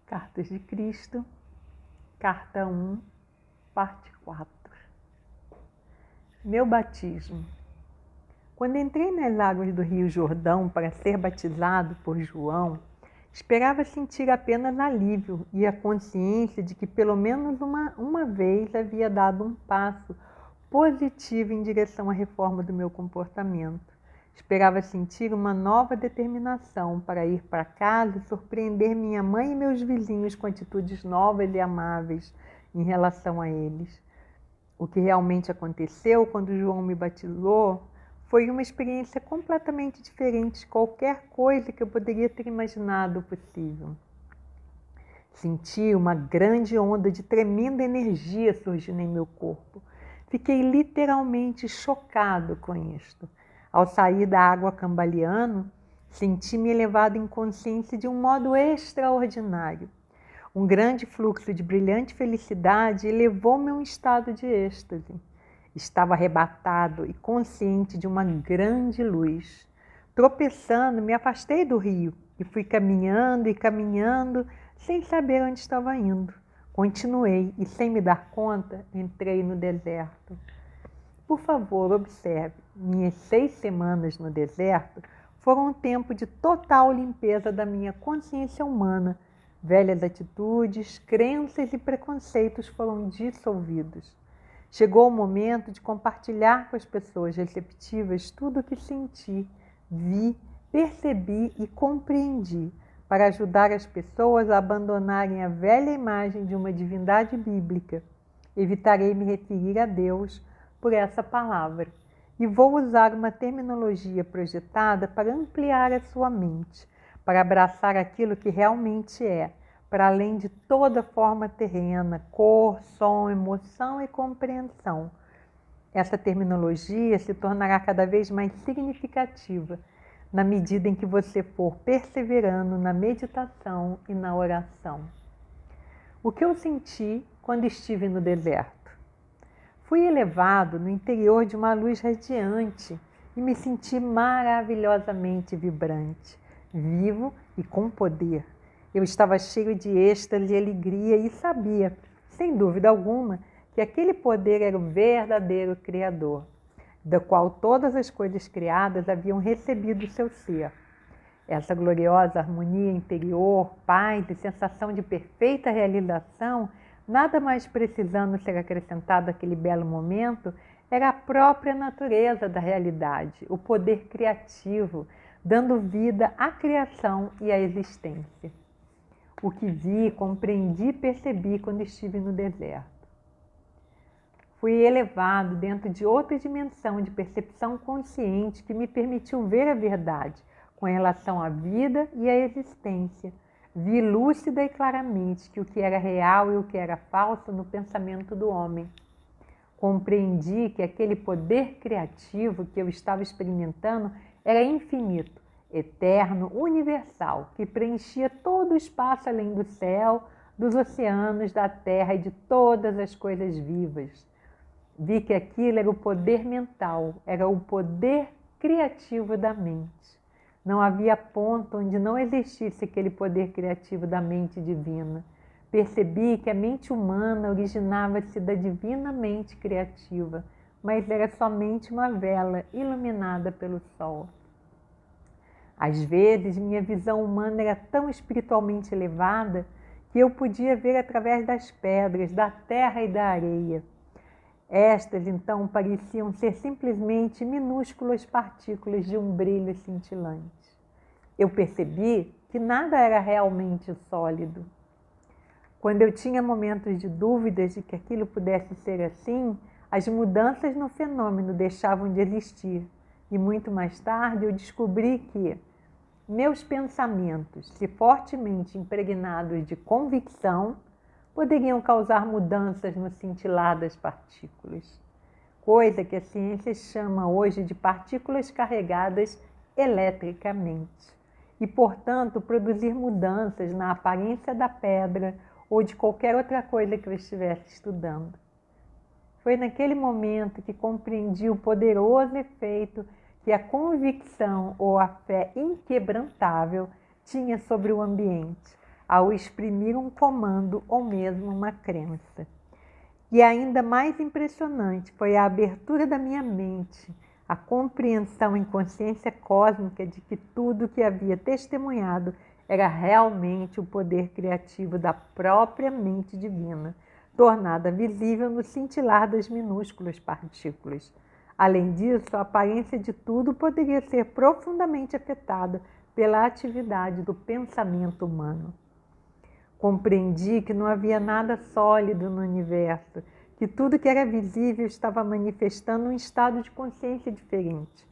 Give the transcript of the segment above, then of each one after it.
Cartas de Cristo, Carta 1, Parte 4. Meu batismo. Quando entrei nas águas do Rio Jordão para ser batizado por João, esperava sentir apenas alívio e a consciência de que pelo menos uma vez havia dado um passo positivo em direção à reforma do meu comportamento. Esperava sentir uma nova determinação para ir para casa e surpreender minha mãe e meus vizinhos com atitudes novas e amáveis em relação a eles. O que realmente aconteceu quando João me batizou foi uma experiência completamente diferente de qualquer coisa que eu poderia ter imaginado possível. Senti uma grande onda de tremenda energia surgindo em meu corpo. Fiquei literalmente chocado com isto. Ao sair da água cambaleando, senti-me elevado em consciência de um modo extraordinário. Um grande fluxo de brilhante felicidade elevou-me a um estado de êxtase. Estava arrebatado e consciente de uma grande luz. Tropeçando, me afastei do rio e fui caminhando e caminhando sem saber onde estava indo. Continuei e, sem me dar conta, entrei no deserto. Por favor, observe, minhas 6 semanas no deserto foram um tempo de total limpeza da minha consciência humana. Velhas atitudes, crenças e preconceitos foram dissolvidos. Chegou o momento de compartilhar com as pessoas receptivas tudo o que senti, vi, percebi e compreendi, para ajudar as pessoas a abandonarem a velha imagem de uma divindade bíblica. Evitarei me referir a Deus por essa palavra e vou usar uma terminologia projetada para ampliar a sua mente, para abraçar aquilo que realmente é, para além de toda forma terrena, cor, som, emoção e compreensão. Essa terminologia se tornará cada vez mais significativa na medida em que você for perseverando na meditação e na oração. O que eu senti quando estive no deserto? Fui elevado no interior de uma luz radiante e me senti maravilhosamente vibrante, vivo e com poder. Eu estava cheio de êxtase e alegria e sabia, sem dúvida alguma, que aquele poder era o verdadeiro Criador, da qual todas as coisas criadas haviam recebido seu ser. Essa gloriosa harmonia interior, paz e sensação de perfeita realização, nada mais precisando ser acrescentado àquele belo momento, era a própria natureza da realidade, o poder criativo, dando vida à criação e à existência. O que vi, compreendi e percebi quando estive no deserto. Fui elevado dentro de outra dimensão de percepção consciente que me permitiu ver a verdade com relação à vida e à existência. Vi lúcida e claramente que o que era real e o que era falso no pensamento do homem. Compreendi que aquele poder criativo que eu estava experimentando era infinito, eterno, universal, que preenchia todo o espaço além do céu, dos oceanos, da terra e de todas as coisas vivas. Vi que aquilo era o poder mental, era o poder criativo da mente. Não havia ponto onde não existisse aquele poder criativo da mente divina. Percebi que a mente humana originava-se da divina mente criativa, mas era somente uma vela iluminada pelo sol. Às vezes, minha visão humana era tão espiritualmente elevada que eu podia ver através das pedras, da terra e da areia. Estas, então, pareciam ser simplesmente minúsculas partículas de um brilho cintilante. Eu percebi que nada era realmente sólido. Quando eu tinha momentos de dúvidas de que aquilo pudesse ser assim, as mudanças no fenômeno deixavam de existir. E muito mais tarde eu descobri que meus pensamentos, se fortemente impregnados de convicção, poderiam causar mudanças no cintilar das partículas, coisa que a ciência chama hoje de partículas carregadas eletricamente, e, portanto, produzir mudanças na aparência da pedra ou de qualquer outra coisa que eu estivesse estudando. Foi naquele momento que compreendi o poderoso efeito que a convicção ou a fé inquebrantável tinha sobre o ambiente, ao exprimir um comando ou mesmo uma crença. E ainda mais impressionante foi a abertura da minha mente, a compreensão em consciência cósmica de que tudo que havia testemunhado era realmente o poder criativo da própria mente divina, tornada visível no cintilar das minúsculas partículas. Além disso, a aparência de tudo poderia ser profundamente afetada pela atividade do pensamento humano. Compreendi que não havia nada sólido no universo, que tudo que era visível estava manifestando um estado de consciência diferente,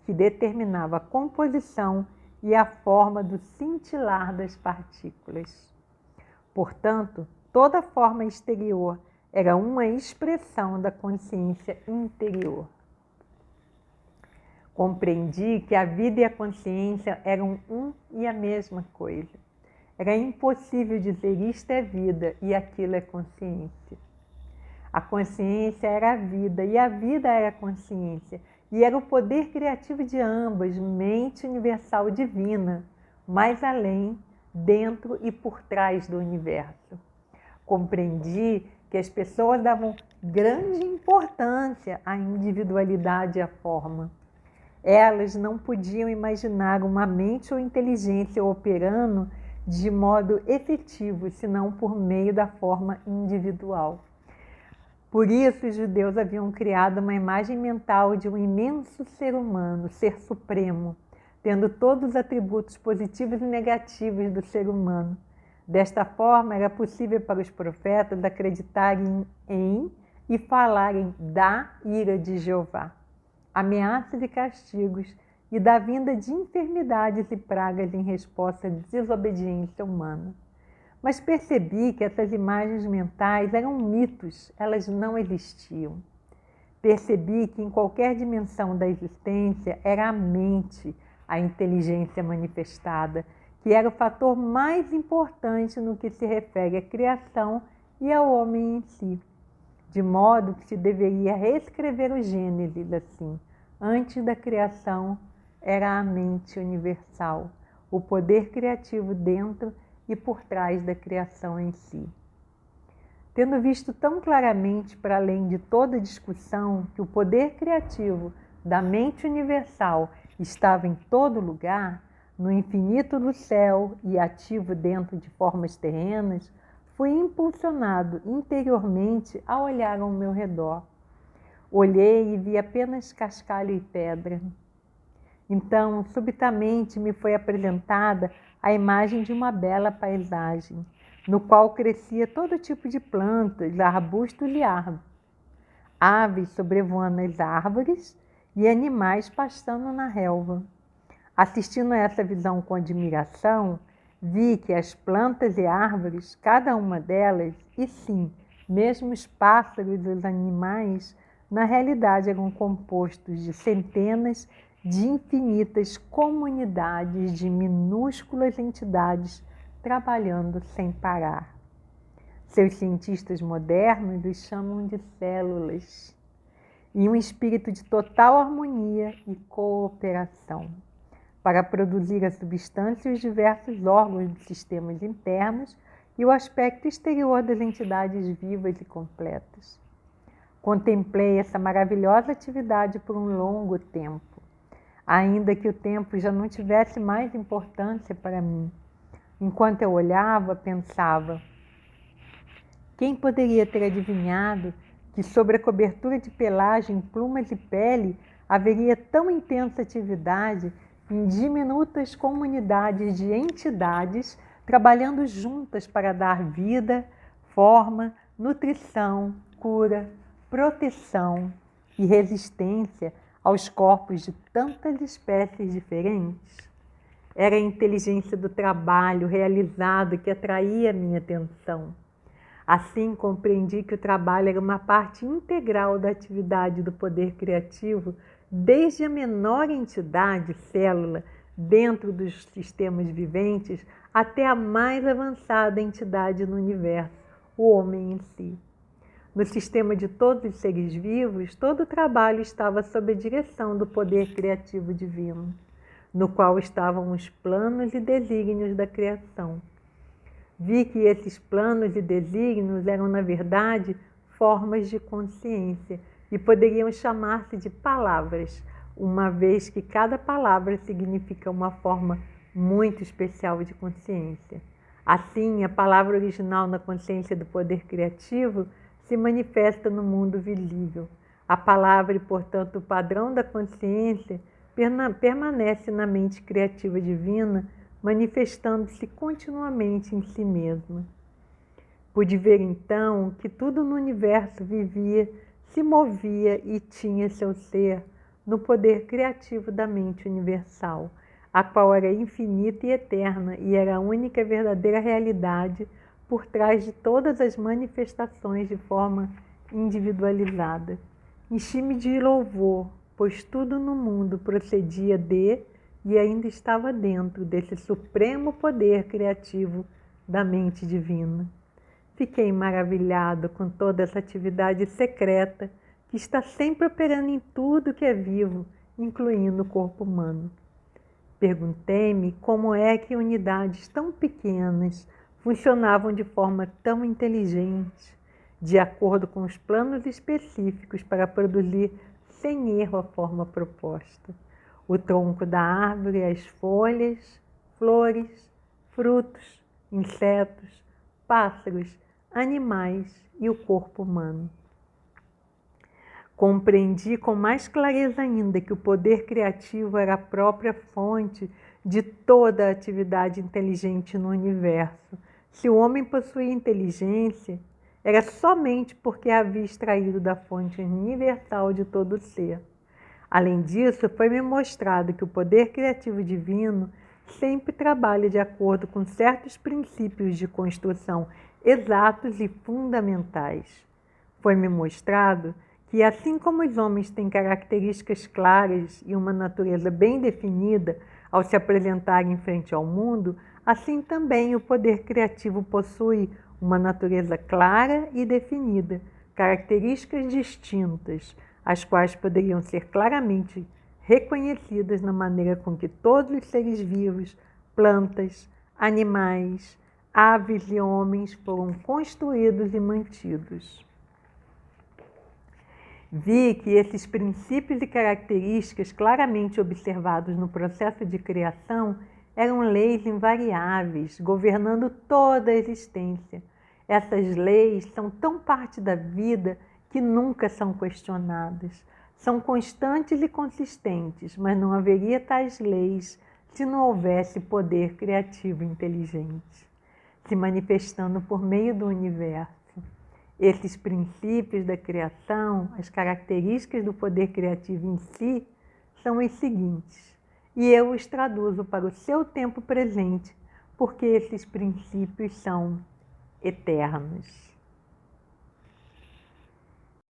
que determinava a composição e a forma do cintilar das partículas. Portanto, toda forma exterior era uma expressão da consciência interior. Compreendi que a vida e a consciência eram um e a mesma coisa. Era impossível dizer isto é vida e aquilo é consciência. A consciência era a vida e a vida era a consciência. E era o poder criativo de ambas, mente universal divina, mais além, dentro e por trás do universo. Compreendi que as pessoas davam grande importância à individualidade e à forma. Elas não podiam imaginar uma mente ou inteligência operando de modo efetivo, senão por meio da forma individual. Por isso, os judeus haviam criado uma imagem mental de um imenso ser humano, ser supremo, tendo todos os atributos positivos e negativos do ser humano. Desta forma, era possível para os profetas acreditarem em e falarem da ira de Jeová, ameaças e castigos, e da vinda de enfermidades e pragas em resposta à desobediência humana. Mas percebi que essas imagens mentais eram mitos, elas não existiam. Percebi que em qualquer dimensão da existência era a mente, a inteligência manifestada, que era o fator mais importante no que se refere à criação e ao homem em si. De modo que se deveria reescrever o Gênesis assim: antes da criação era a mente universal, o poder criativo dentro e por trás da criação em si. Tendo visto tão claramente, para além de toda discussão, que o poder criativo da mente universal estava em todo lugar, no infinito do céu e ativo dentro de formas terrenas, fui impulsionado interiormente a olhar ao meu redor. Olhei e vi apenas cascalho e pedra. Então, subitamente, me foi apresentada a imagem de uma bela paisagem, no qual crescia todo tipo de plantas, arbustos e árvores, aves sobrevoando as árvores e animais pastando na relva. Assistindo a essa visão com admiração, vi que as plantas e árvores, cada uma delas, e sim, mesmo os pássaros e os animais, na realidade eram compostos de centenas de infinitas comunidades de minúsculas entidades trabalhando sem parar. Seus cientistas modernos os chamam de células, e um espírito de total harmonia e cooperação, para produzir a substância e os diversos órgãos dos sistemas internos e o aspecto exterior das entidades vivas e completas. Contemplei essa maravilhosa atividade por um longo tempo, ainda que o tempo já não tivesse mais importância para mim. Enquanto eu olhava, pensava: quem poderia ter adivinhado que sobre a cobertura de pelagem, plumas e pele haveria tão intensa atividade em diminutas comunidades de entidades trabalhando juntas para dar vida, forma, nutrição, cura, proteção e resistência aos corpos de tantas espécies diferentes? Era a inteligência do trabalho realizado que atraía minha atenção. Assim, compreendi que o trabalho era uma parte integral da atividade do poder criativo, desde a menor entidade, célula, dentro dos sistemas viventes, até a mais avançada entidade no universo, o homem em si. No sistema de todos os seres vivos, todo o trabalho estava sob a direção do poder criativo divino, no qual estavam os planos e desígnios da criação. Vi que esses planos e desígnios eram, na verdade, formas de consciência e poderiam chamar-se de palavras, uma vez que cada palavra significa uma forma muito especial de consciência. Assim, a palavra original na consciência do poder criativo se manifesta no mundo visível. A palavra e, portanto, o padrão da consciência permanece na mente criativa divina, manifestando-se continuamente em si mesma. Pude ver então que tudo no universo vivia, se movia e tinha seu ser no poder criativo da mente universal, a qual era infinita e eterna e era a única verdadeira realidade por trás de todas as manifestações de forma individualizada. Enchi-me de louvor, pois tudo no mundo procedia de e ainda estava dentro desse supremo poder criativo da mente divina. Fiquei maravilhado com toda essa atividade secreta que está sempre operando em tudo que é vivo, incluindo o corpo humano. Perguntei-me como é que unidades tão pequenas funcionavam de forma tão inteligente, de acordo com os planos específicos para produzir sem erro a forma proposta. O tronco da árvore, as folhas, flores, frutos, insetos, pássaros, animais e o corpo humano. Compreendi com mais clareza ainda que o poder criativo era a própria fonte de toda a atividade inteligente no universo. Se o homem possuía inteligência, era somente porque a havia extraído da fonte universal de todo ser. Além disso, foi-me mostrado que o poder criativo divino sempre trabalha de acordo com certos princípios de construção exatos e fundamentais. Foi-me mostrado que, assim como os homens têm características claras e uma natureza bem definida ao se apresentarem em frente ao mundo, assim também o poder criativo possui uma natureza clara e definida, características distintas, as quais poderiam ser claramente reconhecidas na maneira com que todos os seres vivos, plantas, animais, aves e homens foram construídos e mantidos. Vi que esses princípios e características claramente observados no processo de criação eram leis invariáveis, governando toda a existência. Essas leis são tão parte da vida que nunca são questionadas. São constantes e consistentes, mas não haveria tais leis se não houvesse poder criativo inteligente, se manifestando por meio do universo. Esses princípios da criação, as características do poder criativo em si, são os seguintes, e eu os traduzo para o seu tempo presente, porque esses princípios são eternos.